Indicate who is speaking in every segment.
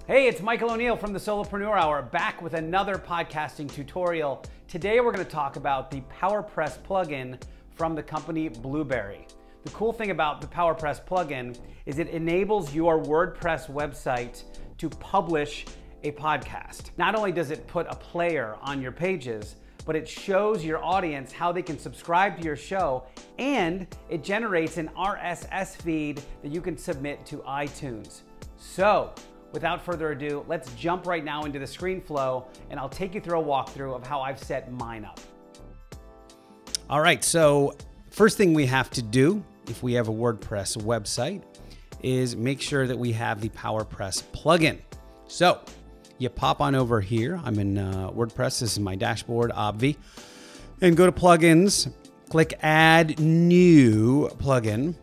Speaker 1: Hey, it's Michael O'Neill from the Solopreneur Hour, back with another podcasting tutorial. Today we're going to talk about the PowerPress plugin from the company BluBrry. The cool thing about the PowerPress plugin is it enables your WordPress website to publish a podcast. Not only does it put a player on your pages, but it shows your audience how they can subscribe to your show, and it generates an RSS feed that you can submit to iTunes. So, without further ado, let's jump right now into the screen flow, and I'll take you through a walkthrough of how I've set mine up. All right, so first thing we have to do if we have a WordPress website is make sure that we have the PowerPress plugin. So you pop on over here. I'm in WordPress. This is my dashboard, obvi. And go to plugins, click add new plugin.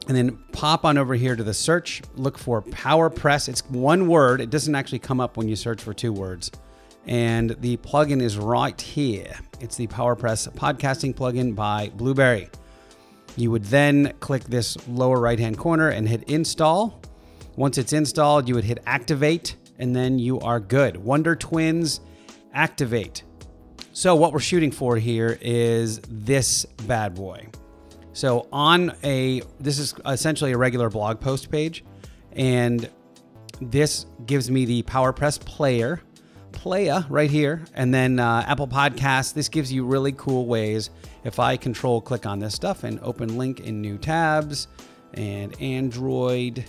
Speaker 1: And then pop on over here to the search, look for PowerPress. It's one word. It doesn't actually come up when you search for two words. And the plugin is right here. It's the PowerPress podcasting plugin by BluBrry. You would then click this lower right-hand corner and hit install. Once it's installed, you would hit activate, and then you are good. Wonder Twins, activate. So what we're shooting for here is this bad boy. So this is essentially a regular blog post page, and this gives me the PowerPress player right here, and then Apple Podcasts. This gives you really cool ways. If I control click on this stuff and open link in new tabs, and Android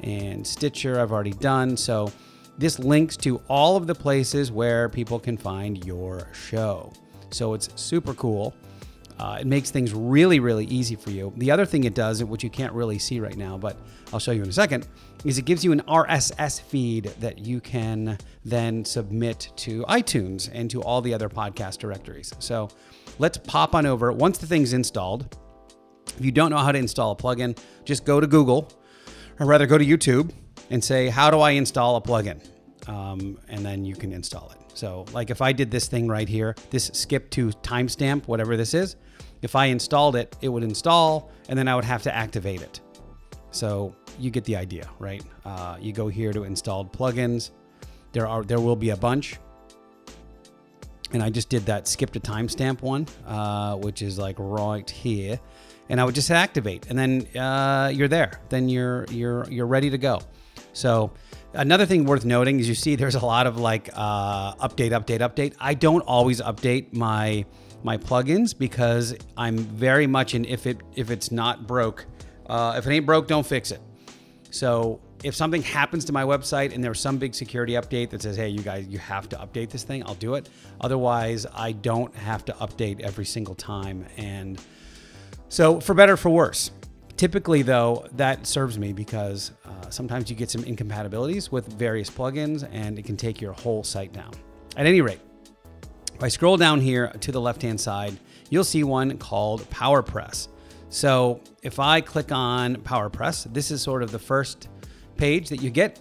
Speaker 1: and Stitcher I've already done. So this links to all of the places where people can find your show. So it's super cool. It makes things really, really easy for you. The other thing it does, which you can't really see right now, but I'll show you in a second, is it gives you an RSS feed that you can then submit to iTunes and to all the other podcast directories. So let's pop on over. Once the thing's installed, if you don't know how to install a plugin, just go to Google, or rather go to YouTube and say, how do I install a plugin? And then you can install it. So like if I did this thing right here, this skip to timestamp, whatever this is, if I installed it, it would install, and then I would have to activate it. So you get the idea, right? You go here to installed plugins. There will be a bunch. And I just did that skip to timestamp one, which is like right here. And I would just activate, and then you're there. Then you're ready to go. So another thing worth noting is you see there's a lot of like update. I don't always update my plugins because I'm very much in if it's not broke. If it ain't broke, don't fix it. So if something happens to my website and there's some big security update that says, hey, you guys, you have to update this thing, I'll do it. Otherwise, I don't have to update every single time. And so for better or for worse. Typically, though, that serves me because sometimes you get some incompatibilities with various plugins, and it can take your whole site down. At any rate, if I scroll down here to the left-hand side, you'll see one called PowerPress. So if I click on PowerPress, this is sort of the first page that you get,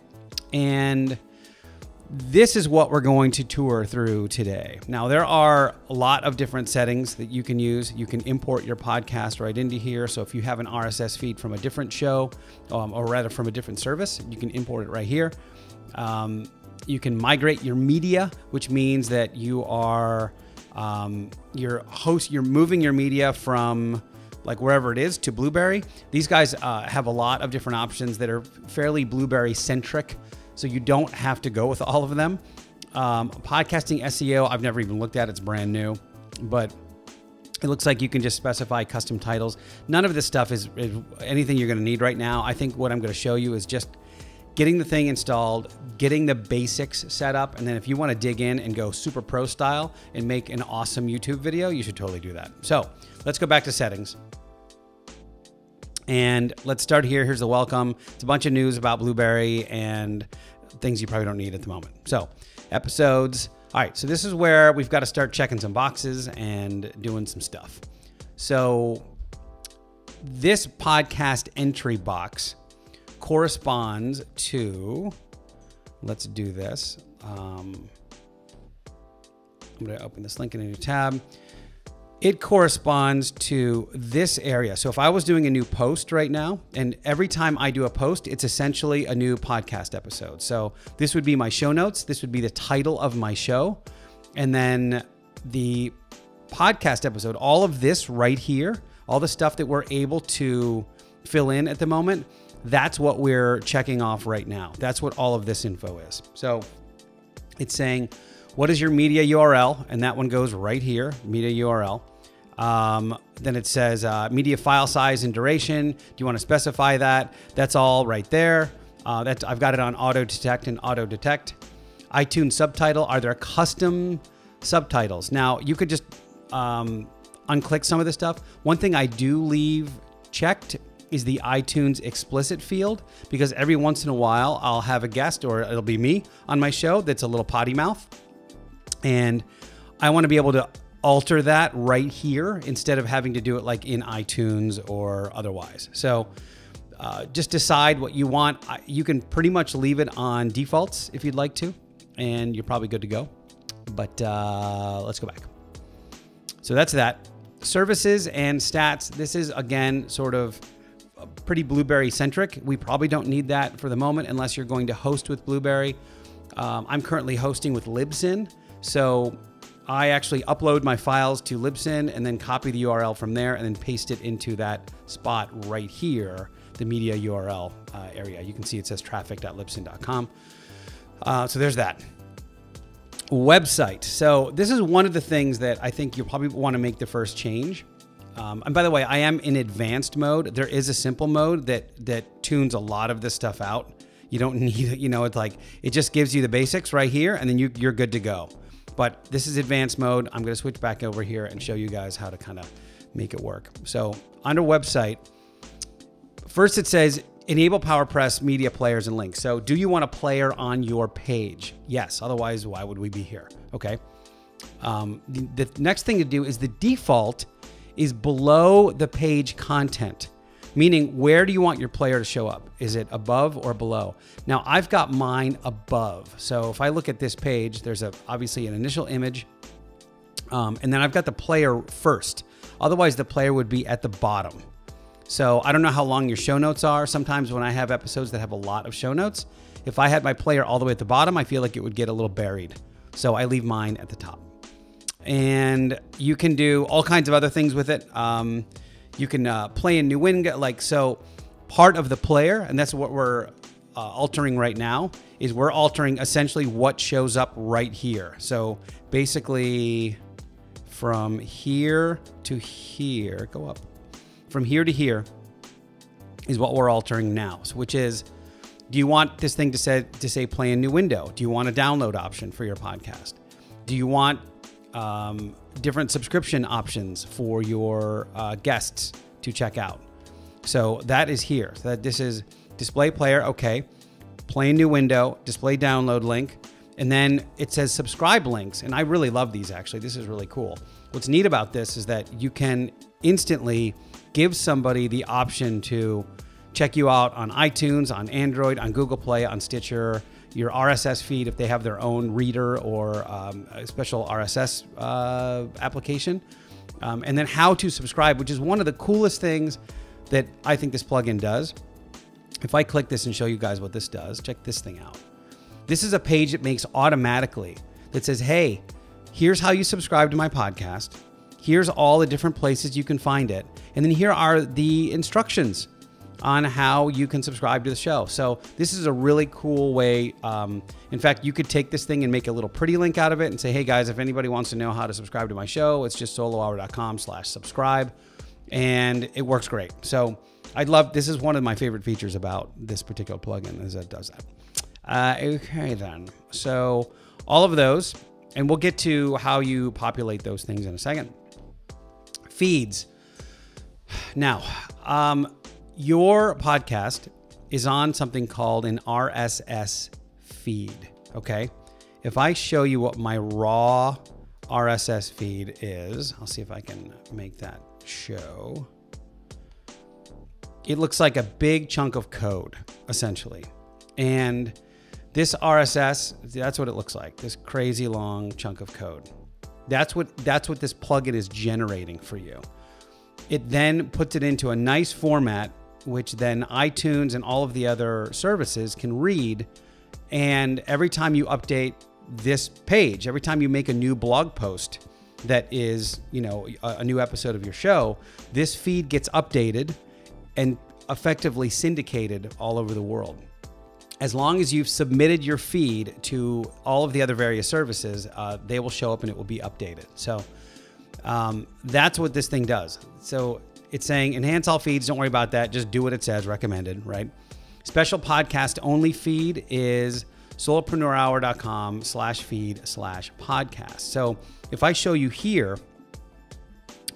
Speaker 1: and this is what we're going to tour through today. Now, there are a lot of different settings that you can use. You can import your podcast right into here. So if you have an RSS feed from a different show, or rather from a different service, you can import it right here. You can migrate your media, which means that you are you're moving your media from like wherever it is to BluBrry. These guys have a lot of different options that are fairly BluBrry centric. So you don't have to go with all of them. Podcasting SEO, I've never even looked at. It's brand new, but it looks like you can just specify custom titles. None of this stuff is anything you're going to need right now. I think what I'm going to show you is just getting the thing installed, getting the basics set up, and then if you want to dig in and go super pro style and make an awesome YouTube video, you should totally do that. So let's go back to settings. And let's start here. Here's the welcome. It's a bunch of news about BluBrry and things you probably don't need at the moment. So episodes. All right, so this is where we've got to start checking some boxes and doing some stuff. So this podcast entry box corresponds to, let's do this. I'm going to open this link in a new tab. it corresponds to this area. So if I was doing a new post right now, and every time I do a post, it's essentially a new podcast episode. So this would be my show notes. This would be the title of my show. And then the podcast episode, all of this right here, all the stuff that we're able to fill in at the moment, that's what we're checking off right now. That's what all of this info is. So it's saying, what is your media URL? And that one goes right here, media URL. Then it says media file size and duration. Do you want to specify that? That's all right there. I've got it on auto detect and auto detect. iTunes subtitle. Are there custom subtitles? Now you could just unclick some of this stuff. One thing I do leave checked is the iTunes explicit field, because every once in a while I'll have a guest, or it'll be me on my show, that's a little potty mouth. And I want to be able to alter that right here instead of having to do it like in iTunes or otherwise. So just decide what you want. You can pretty much leave it on defaults if you'd like to, and you're probably good to go. But let's go back. So that's that. Services and stats. This is, again, sort of pretty BluBrry centric. We probably don't need that for the moment unless you're going to host with BluBrry. I'm currently hosting with Libsyn. So I actually upload my files to Libsyn and then copy the URL from there and then paste it into that spot right here, the media URL area. You can see it says traffic.libsyn.com. So there's that. Website. So this is one of the things that I think you'll probably want to make the first change. And by the way, I am in advanced mode. There is a simple mode that tunes a lot of this stuff out. You don't need, it's like, it just gives you the basics right here and then you're good to go. But this is advanced mode. I'm going to switch back over here and show you guys how to kind of make it work. So under website, first it says enable PowerPress media players and links. So do you want a player on your page? Yes. Otherwise, why would we be here? Okay. The next thing to do is the default is below the page content, meaning where do you want your player to show up? Is it above or below? Now I've got mine above. So if I look at this page, there's obviously an initial image, and then I've got the player first. Otherwise the player would be at the bottom. So I don't know how long your show notes are. Sometimes when I have episodes that have a lot of show notes, if I had my player all the way at the bottom, I feel like it would get a little buried. So I leave mine at the top. And you can do all kinds of other things with it. You can play in new window, so part of the player, and that's what we're altering right now, is we're altering essentially what shows up right here. So basically from here to here, go up. From here to here is what we're altering now. So which is, do you want this thing to say play in new window? Do you want a download option for your podcast? Do you want different subscription options for your guests to check out? So that is here. So that this is display player. Okay. Play new window, display download link. And then it says subscribe links. And I really love these actually. This is really cool. What's neat about this is that you can instantly give somebody the option to check you out on iTunes, on Android, on Google Play, on Stitcher, your RSS feed if they have their own reader or a special RSS application, and then how to subscribe, which is one of the coolest things that I think this plugin does. If I click this and show you guys what this does, check this thing out. This is a page it makes automatically that says, hey, here's how you subscribe to my podcast. Here's all the different places you can find it. And then here are the instructions on how you can subscribe to the show. So this is a really cool way. In fact, you could take this thing and make a little pretty link out of it and say, hey guys, if anybody wants to know how to subscribe to my show, it's just solohour.com/subscribe. And it works great. So this is one of my favorite features about this particular plugin is that it does that. Okay then. So all of those, and we'll get to how you populate those things in a second. Feeds. Now, your podcast is on something called an RSS feed, okay? If I show you what my raw RSS feed is, I'll see if I can make that show. It looks like a big chunk of code, essentially. And this RSS, that's what it looks like, this crazy long chunk of code. That's what this plugin is generating for you. It then puts it into a nice format, which then iTunes and all of the other services can read. And every time you update this page, every time you make a new blog post that is, you know, a new episode of your show, this feed gets updated and effectively syndicated all over the world. As long as you've submitted your feed to all of the other various services, they will show up and it will be updated. So that's what this thing does. So it's saying enhance all feeds. Don't worry about that. Just do what it says, recommended, right? Special podcast only feed is solopreneurhour.com/feed/podcast. So if I show you here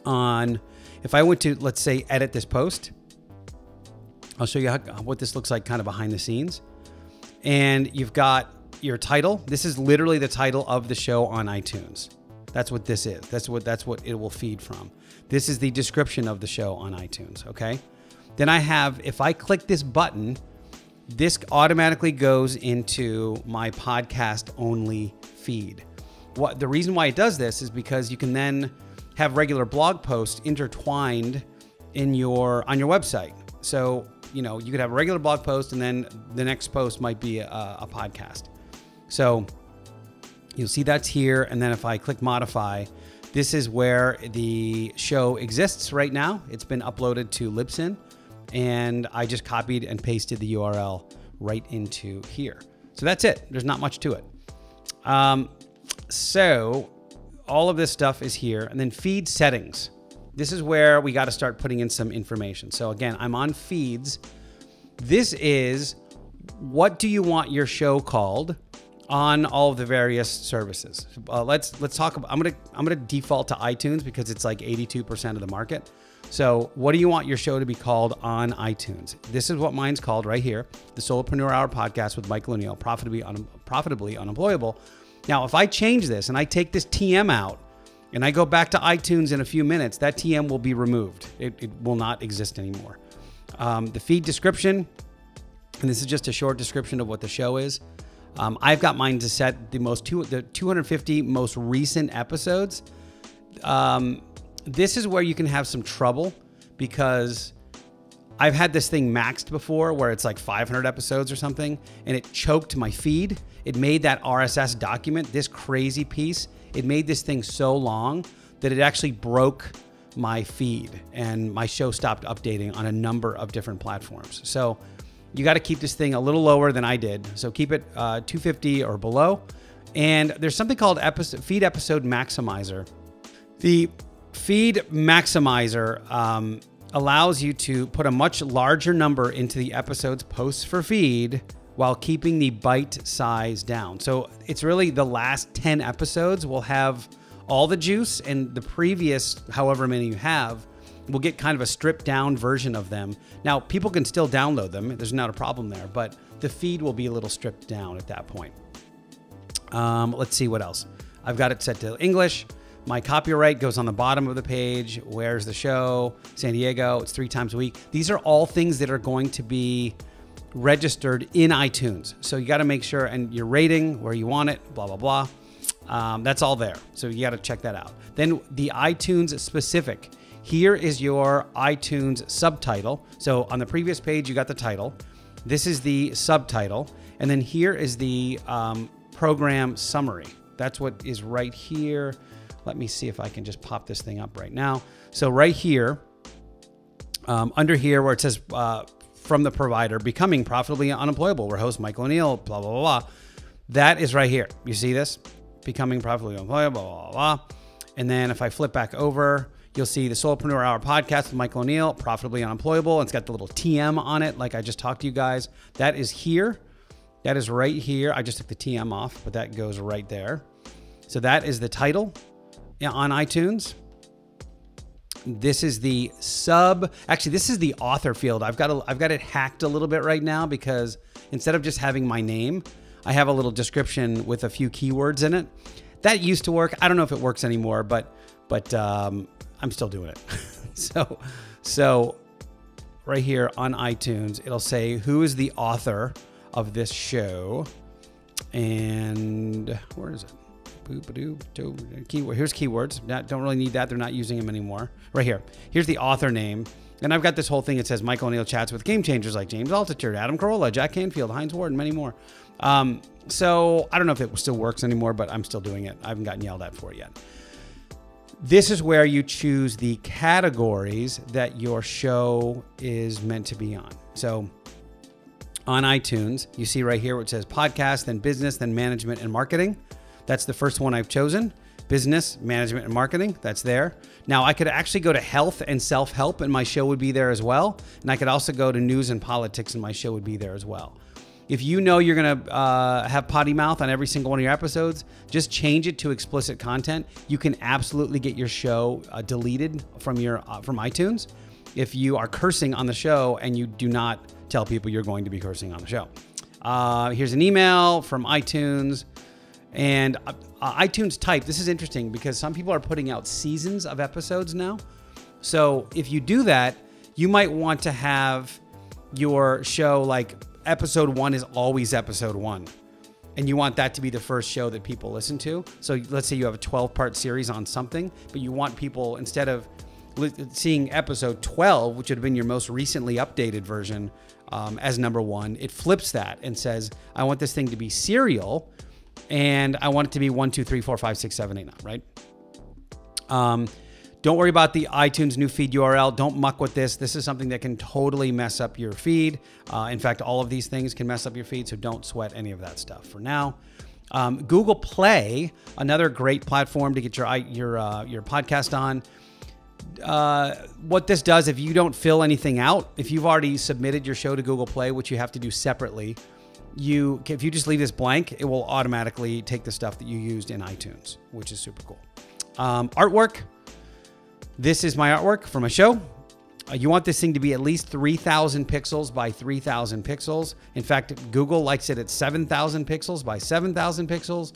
Speaker 1: if I went to, let's say, edit this post, I'll show you what this looks like kind of behind the scenes. And you've got your title. This is literally the title of the show on iTunes. That's what this is. That's what it will feed from. This is the description of the show on iTunes, okay? Then I have, if I click this button, this automatically goes into my podcast only feed. The reason why it does this is because you can then have regular blog posts intertwined on your website. So, you know, you could have a regular blog post and then the next post might be a podcast. So you'll see that's here. And then if I click modify, this is where the show exists right now. It's been uploaded to Libsyn and I just copied and pasted the URL right into here. So that's it. There's not much to it. So all of this stuff is here. And then feed settings. This is where we got to start putting in some information. So again, I'm on feeds. This is, what do you want your show called on all of the various services? Let's talk about, I'm gonna default to iTunes because it's like 82% of the market. So what do you want your show to be called on iTunes? This is what mine's called right here. The Solopreneur Hour Podcast with Michael O'Neill, profitably unemployable. Now, if I change this and I take this TM out, and I go back to iTunes in a few minutes, that TM will be removed. It will not exist anymore. The feed description, and this is just a short description of what the show is. I've got mine to set the 250 most recent episodes. This is where you can have some trouble because I've had this thing maxed before where it's like 500 episodes or something, and it choked my feed. It made that RSS document, this crazy piece, it made this thing so long that it actually broke my feed and my show stopped updating on a number of different platforms. So you got to keep this thing a little lower than I did. So keep it 250 or below. And there's something called feed episode maximizer. The feed maximizer allows you to put a much larger number into the episode's posts for feed while keeping the byte size down. So it's really the last 10 episodes will have all the juice, and the previous however many you have will get kind of a stripped down version of them. Now, people can still download them. There's not a problem there, but the feed will be a little stripped down at that point. Let's see what else. I've got it set to English. My copyright goes on the bottom of the page. Where's the show? San Diego. It's 3 times a week. These are all things that are going to be registered in iTunes. So you got to make sure, and your rating, where you want it, blah, blah, blah. That's all there. So you got to check that out. Then the iTunes specific. Here is your iTunes subtitle. So on the previous page, you got the title. This is the subtitle. And then here is the program summary. That's what is right here. Let me see if I can just pop this thing up right now. So right here, under here where it says from the provider, becoming profitably unemployable, where host Michael O'Neill, blah, blah, blah, blah. That is right here. You see this? Becoming profitably unemployable, blah, blah, blah. And then if I flip back over, you'll see the Solopreneur Hour Podcast with Michael O'Neill, profitably unemployable. It's got the little TM on it, like I just talked to you guys. That is here. That is right here. I just took the TM off, but that goes right there. So that is the title on iTunes. This is the actually, this is the author field. I've got it hacked a little bit right now because instead of just having my name, I have a little description with a few keywords in it. That used to work. I don't know if it works anymore, but I'm still doing it. So right here on iTunes, it'll say who is the author of this show, and where is it? Keyword. Here's keywords. Don't really need that. They're not using them anymore. Right here. Here's the author name. And I've got this whole thing that says Michael O'Neill chats with game changers like James Altucher, Adam Carolla, Jack Canfield, Heinz Ward, and many more. So I don't know if it still works anymore, but I'm still doing it. I haven't gotten yelled at for it yet. This is where you choose the categories that your show is meant to be on. So on iTunes, you see right here where it says podcast, then business, then management and marketing. That's the first one I've chosen. Business, management, and marketing. That's there. Now I could actually go to health and self-help and my show would be there as well. And I could also go to news and politics and my show would be there as well. If you know you're going to have potty mouth on every single one of your episodes, just change it to explicit content. You can absolutely get your show deleted from iTunes if you are cursing on the show and you do not tell people you're going to be cursing on the show. Here's an email from iTunes. And iTunes type, this is interesting because some people are putting out seasons of episodes now. So if you do that, you might want to have your show like episode 1 is always episode 1. And you want that to be the first show that people listen to. So let's say you have a 12-part series on something, but you want people, instead of seeing episode 12, which would have been your most recently updated version, as number 1, it flips that and says, I want this thing to be serial. And I want it to be 1, 2, 3, 4, 5, 6, 7, 8, 9, right? Don't worry about the iTunes new feed URL. Don't muck with this. This is something that can totally mess up your feed. In fact, all of these things can mess up your feed, so don't sweat any of that stuff for now. Google Play, another great platform to get your podcast on. What this does, if you don't fill anything out, if you've already submitted your show to Google Play, which you have to do separately, if you just leave this blank, it will automatically take the stuff that you used in iTunes, which is super cool. Artwork. This is my artwork for my show. You want this thing to be at least 3,000 pixels by 3,000 pixels. In fact, Google likes it at 7,000 pixels by 7,000 pixels.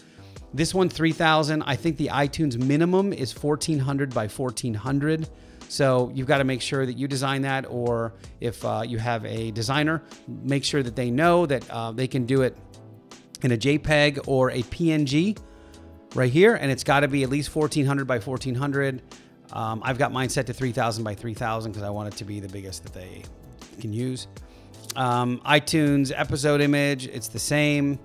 Speaker 1: This one, 3,000. I think the iTunes minimum is 1,400 by 1,400. So you've got to make sure that you design that, or if you have a designer, make sure that they know that they can do it in a JPEG or a PNG right here. And it's got to be at least 1,400 by 1,400. I've got mine set to 3,000 by 3,000 because I want it to be the biggest that they can use. iTunes episode image, it's the same.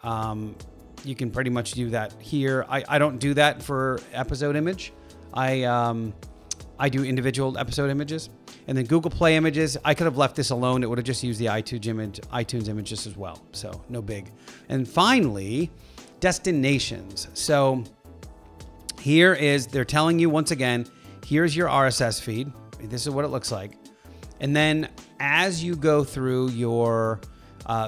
Speaker 1: You can pretty much do that here. I don't do that for episode image. I do individual episode images. And then Google Play images, I could have left this alone. It would have just used the iTunes images as well. So no big. And finally, destinations. So they're telling you once again, here's your RSS feed. This is what it looks like. And then as you go through your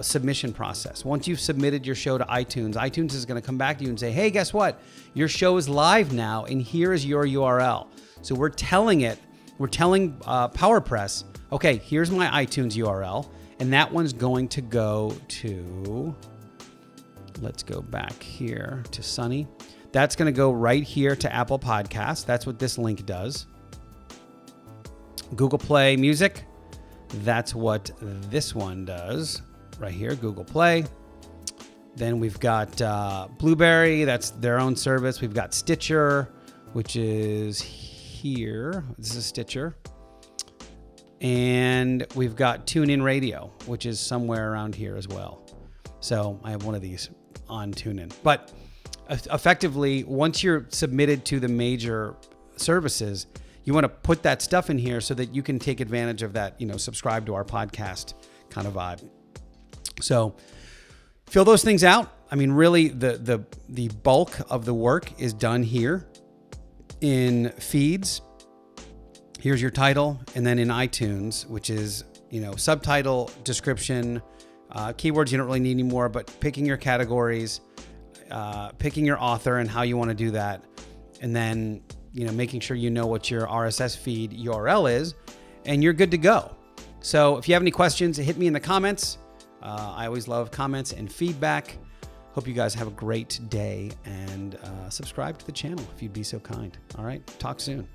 Speaker 1: submission process, once you've submitted your show to iTunes, iTunes is going to come back to you and say, hey, guess what? Your show is live now, and here is your URL. So we're telling PowerPress, okay, here's my iTunes URL, and that one's going to go to, let's go back here to Sunny. That's going to go right here to Apple Podcasts. That's what this link does. Google Play Music, that's what this one does right here, Google Play. Then we've got BluBrry, that's their own service. We've got Stitcher, which is here. This is Stitcher. And we've got TuneIn Radio, which is somewhere around here as well. So I have one of these on TuneIn. But effectively, once you're submitted to the major services, you want to put that stuff in here so that you can take advantage of that, subscribe to our podcast kind of vibe. So fill those things out. I mean, really, the bulk of the work is done here in feeds. Here's your title, and then in iTunes, which is, subtitle, description, keywords you don't really need anymore, but picking your categories, picking your author and how you want to do that, and then, making sure you know what your RSS feed URL is, and you're good to go. So if you have any questions, hit me in the comments. I always love comments and feedback. Hope you guys have a great day, and subscribe to the channel if you'd be so kind. All right, talk soon.